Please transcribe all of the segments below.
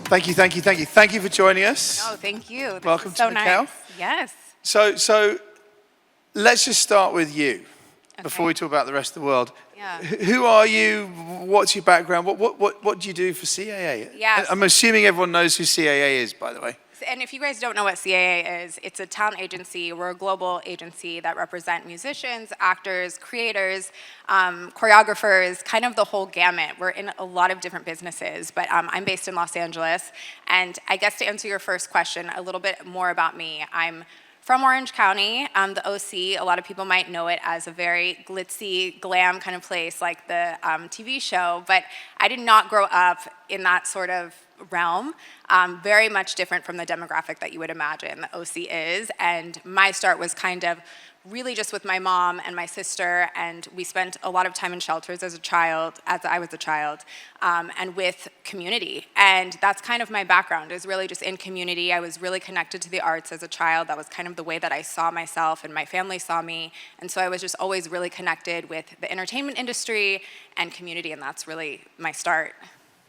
Thank you, thank you, thank you. Thank you for joining us. Oh, thank you. This Welcome is so to nice. Macau. Yes. So let's just start with you before we talk about the rest of the world. Yeah. Who are you? What's your background? What do you do for CAA? Yeah, I'm assuming everyone knows who CAA is, by the way. And if you guys don't know what CAA is, it's a talent agency. We're a global agency that represent musicians, actors, creators, choreographers, kind of the whole gamut. We're in a lot of different businesses, but I'm based in Los Angeles. And I guess to answer your first question, a little bit more about me. I'm from Orange County, the OC. A lot of people might know it as a very glitzy, glam kind of place like the TV show, but I did not grow up in that sort of realm. Very much different from the demographic that you would imagine the OC is. And my start was kind of really just with my mom and my sister, and we spent a lot of time in shelters as I was a child, and with community. And that's kind of my background, is really just in community. I was really connected to the arts as a child. That was kind of the way that I saw myself and my family saw me. And so I was just always really connected with the entertainment industry and community, and that's really my start.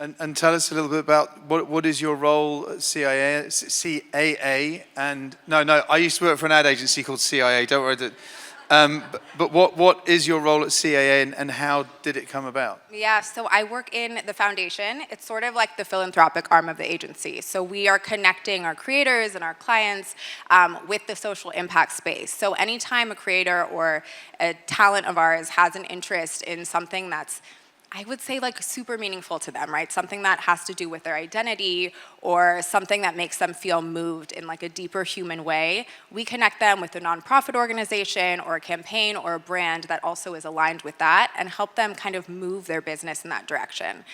And tell us a little bit about what is your role at CAA? And no, I used to work for an ad agency called CIA. Don't worry. But what is your role at CAA, and how did it come about? Yeah, so I work in the foundation. It's sort of like the philanthropic arm of the agency. So we are connecting our creators and our clients with the social impact space. So anytime a creator or a talent of ours has an interest in something that's, I would say, like super meaningful to them, right? Something that has to do with their identity or something that makes them feel moved in like a deeper human way. We connect them with a nonprofit organization or a campaign or a brand that also is aligned with that and help them kind of move their business in that direction.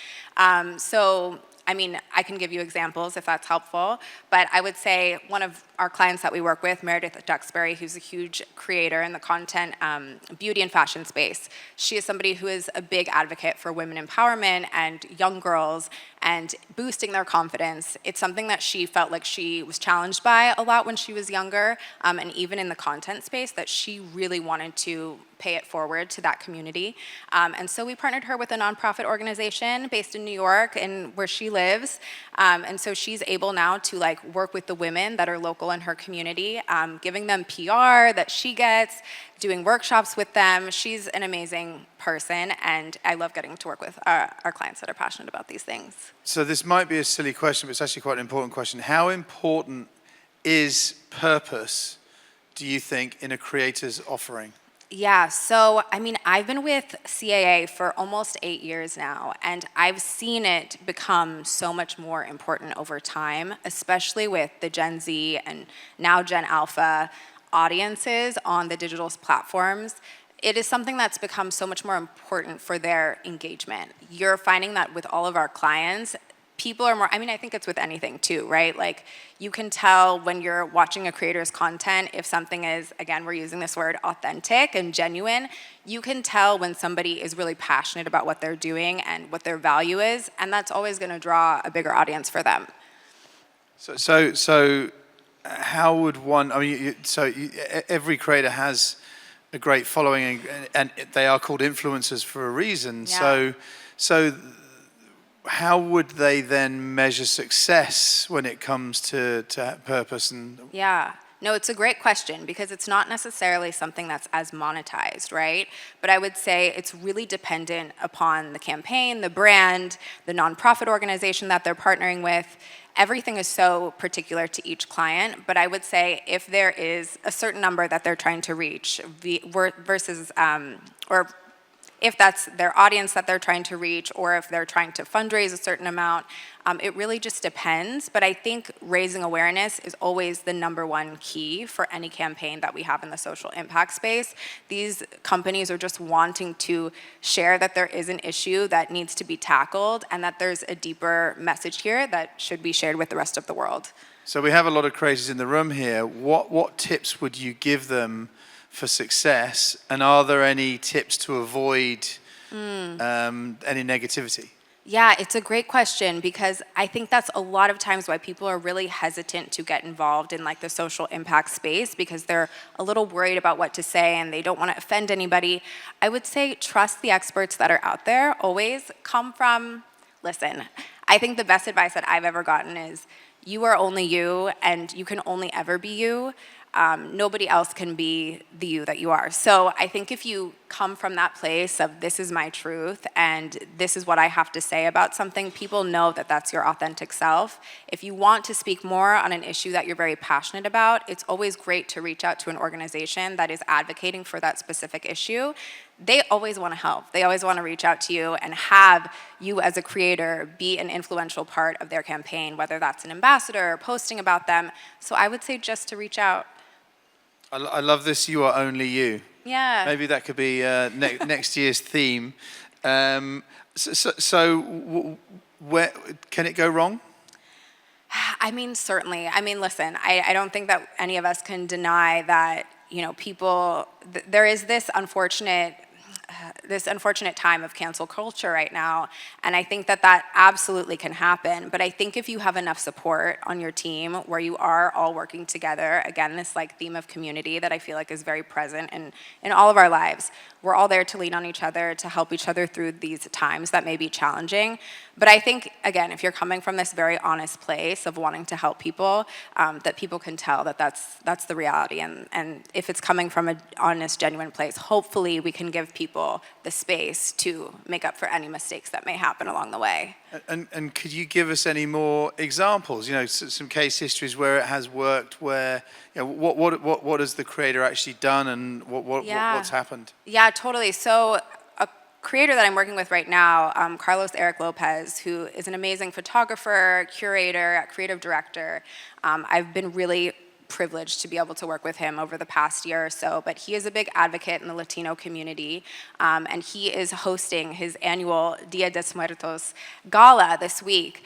I mean, I can give you examples if that's helpful, but I would say one of our clients that we work with, Meredith Duxbury, who's a huge creator in the content, beauty and fashion space. She is somebody who is a big advocate for women empowerment and young girls and boosting their confidence. It's something that she felt like she was challenged by a lot when she was younger, and even in the content space, that she really wanted to pay it forward to that community. And so we partnered her with a nonprofit organization based in New York and where she lives. And so she's able now to like work with the women that are local in her community, giving them PR that she gets, doing workshops with them. She's an amazing person, and I love getting to work with our clients that are passionate about these things. So this might be a silly question, but it's actually quite an important question. How important is purpose, do you think, in a creator's offering? Yeah, so I mean, I've been with CAA for almost 8 years now, and I've seen it become so much more important over time, especially with the Gen Z and now Gen Alpha audiences on the digital platforms. It is something that's become so much more important for their engagement. You're finding that with all of our clients, people are more, I mean, I think it's with anything too, right? Like, you can tell when you're watching a creator's content if something is, again, we're using this word, authentic and genuine. You can tell when somebody is really passionate about what they're doing and what their value is, and that's always going to draw a bigger audience for them. So how would one, I mean, every creator has a great following, and they are called influencers for a reason. Yeah. So how would they then measure success when it comes to purpose? Yeah. No, it's a great question because it's not necessarily something that's as monetized, right? But I would say it's really dependent upon the campaign, the brand, the nonprofit organization that they're partnering with. Everything is so particular to each client, but I would say if there is a certain number that they're trying to reach versus, or if that's their audience that they're trying to reach, or if they're trying to fundraise a certain amount, it really just depends. But I think raising awareness is always the number one key for any campaign that we have in the social impact space. These companies are just wanting to share that there is an issue that needs to be tackled and that there's a deeper message here that should be shared with the rest of the world. So we have a lot of creators in the room here. What tips would you give them for success, and are there any tips to avoid any negativity? Yeah, it's a great question because I think that's a lot of times why people are really hesitant to get involved in like the social impact space because they're a little worried about what to say and they don't want to offend anybody. I would say trust the experts that are out there. Always come from, listen, I think the best advice that I've ever gotten is you are only you, and you can only ever be you. Nobody else can be the you that you are. So I think if you come from that place of this is my truth and this is what I have to say about something, people know that that's your authentic self. If you want to speak more on an issue that you're very passionate about, it's always great to reach out to an organization that is advocating for that specific issue. They always want to help. They always want to reach out to you and have you as a creator be an influential part of their campaign, whether that's an ambassador or posting about them. So I would say just to reach out. I love this. You are only you. Yeah. Maybe that could be next year's theme. Where can it go wrong? I mean, certainly. I mean, listen, I don't think that any of us can deny that, people, there is this unfortunate time of cancel culture right now, and I think that absolutely can happen. But I think if you have enough support on your team where you are all working together, again, this theme of community that I feel like is very present in all of our lives, we're all there to lean on each other, to help each other through these times that may be challenging. But I think, again, if you're coming from this very honest place of wanting to help people, that people can tell that that's the reality. And if it's coming from an honest, genuine place, hopefully we can give people the space to make up for any mistakes that may happen along the way. And could you give us any more examples? Some case histories where it has worked. Where what has the creator actually done, and what's happened? Yeah, totally. So a creator that I'm working with right now, Carlos Eric Lopez, who is an amazing photographer, curator, creative director. I've been really privileged to be able to work with him over the past year or so, but he is a big advocate in the Latino community, and he is hosting his annual Dia de Muertos gala this week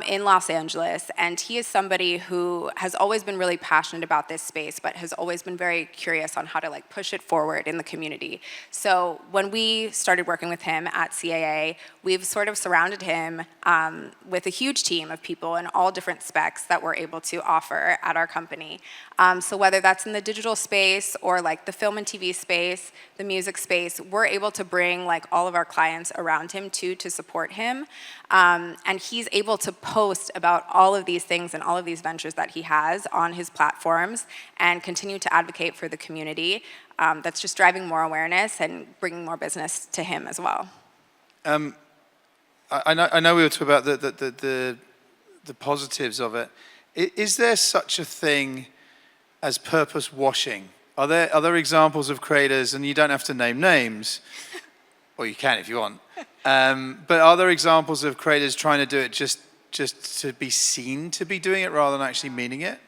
in Los Angeles, and he is somebody who has always been really passionate about this space, but has always been very curious on how to push it forward in the community. So when we started working with him at CAA, we've sort of surrounded him with a huge team of people in all different specs that we're able to offer at our company. So whether that's in the digital space or the film and TV space, the music space, we're able to bring all of our clients around him to support him. And he's able to post about all of these things and all of these ventures that he has on his platforms and continue to advocate for the community. That's just driving more awareness and bringing more business to him as well. I know we were talking about the positives of it. Is there such a thing as purpose washing? Are there examples of creators, and you don't have to name names, or you can if you want, but are there examples of creators trying to do it just to be seen to be doing it rather than actually meaning it?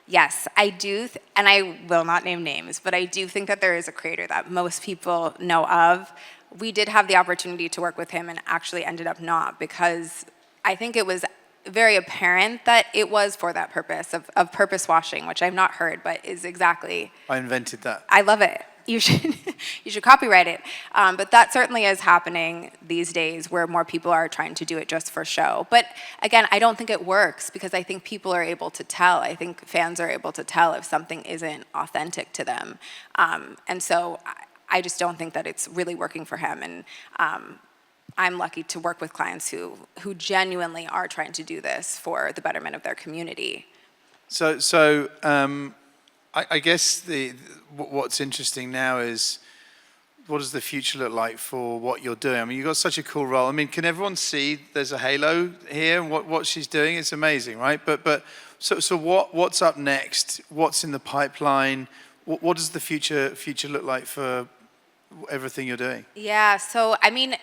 Yes, I do, and I will not name names, but I do think that there is a creator that most people know of. We did have the opportunity to work with him and actually ended up not, because I think it was very apparent that it was for that purpose of purpose washing, which I've not heard, but is exactly. I invented that. I love it. You should copyright it. But that certainly is happening these days, where more people are trying to do it just for show. But again, I don't think it works, because I think people are able to tell. I think fans are able to tell if something isn't authentic to them. And so I just don't think that it's really working for him. And I'm lucky to work with clients who genuinely are trying to do this for the betterment of their community. So I guess what's interesting now is, what does the future look like for what you're doing? I mean, you've got such a cool role. I mean, can everyone see there's a halo here and what she's doing? It's amazing, right? So what's up next? What's in the pipeline? What does the future look like for everything you're doing? Yeah, so I mean,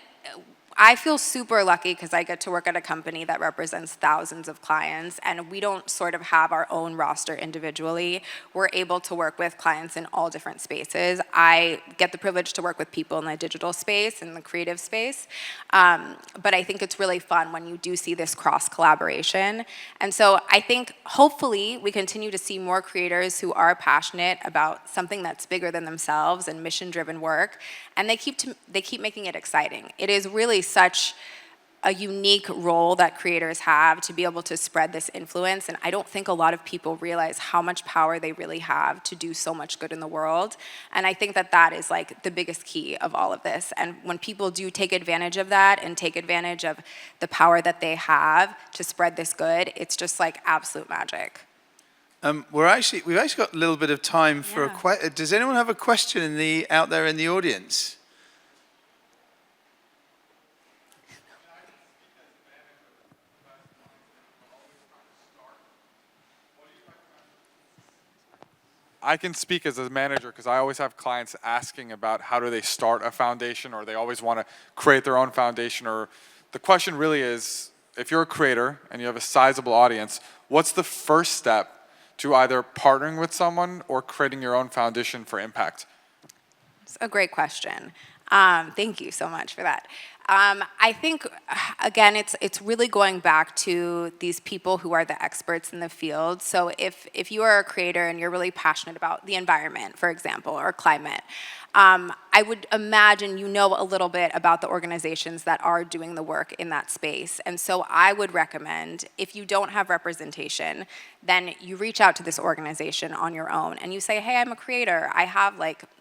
I feel super lucky because I get to work at a company that represents thousands of clients, and we don't sort of have our own roster individually. We're able to work with clients in all different spaces. I get the privilege to work with people in the digital space and the creative space, but I think it's really fun when you do see this cross collaboration. And so I think hopefully we continue to see more creators who are passionate about something that's bigger than themselves and mission-driven work, and they keep making it exciting. It is really such a unique role that creators have to be able to spread this influence. And I don't think a lot of people realize how much power they really have to do so much good in the world. And I think that that is like the biggest key of all of this. And when people do take advantage of that and take advantage of the power that they have to spread this good, it's just like absolute magic. We've actually got a little bit of time for a question. Does anyone have a question out there in the audience? I can speak as a manager because I always have clients asking about how do they start a foundation, or they always want to create their own foundation. Or the question really is, if you're a creator and you have a sizable audience, what's the first step to either partnering with someone or creating your own foundation for impact? It's a great question. Thank you so much for that. I think, again, it's really going back to these people who are the experts in the field. So if you are a creator and you're really passionate about the environment, for example, or climate, I would imagine you know a little bit about the organizations that are doing the work in that space. And so I would recommend, if you don't have representation, then you reach out to this organization on your own and you say, hey, I'm a creator. I have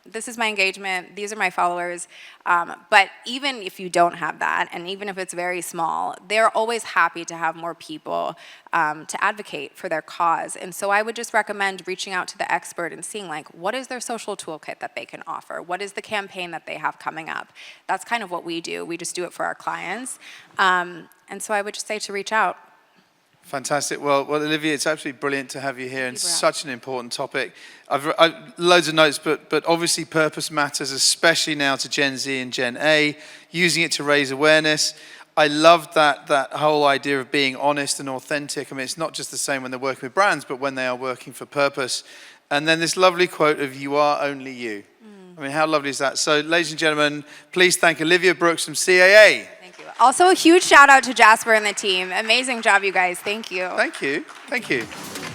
this is my engagement, these are my followers. But even if you don't have that, and even if it's very small, they're always happy to have more people to advocate for their cause. And so I would just recommend reaching out to the expert and seeing what is their social toolkit that they can offer? What is the campaign that they have coming up? That's kind of what we do. We just do it for our clients. And so I would just say to reach out. Fantastic. Well, Olivia, it's absolutely brilliant to have you here, and such an important topic. I've loads of notes, but obviously purpose matters, especially now to Gen Z and Gen A, using it to raise awareness. I love that whole idea of being honest and authentic. I mean, it's not just the same when they're working with brands, but when they are working for purpose. And then this lovely quote of "You are only you." I mean, how lovely is that? So, ladies and gentlemen, please thank Olivia Brooks from CAA. Also, a huge shout out to Jasper and the team. Amazing job, you guys. Thank you. Thank you. Thank you.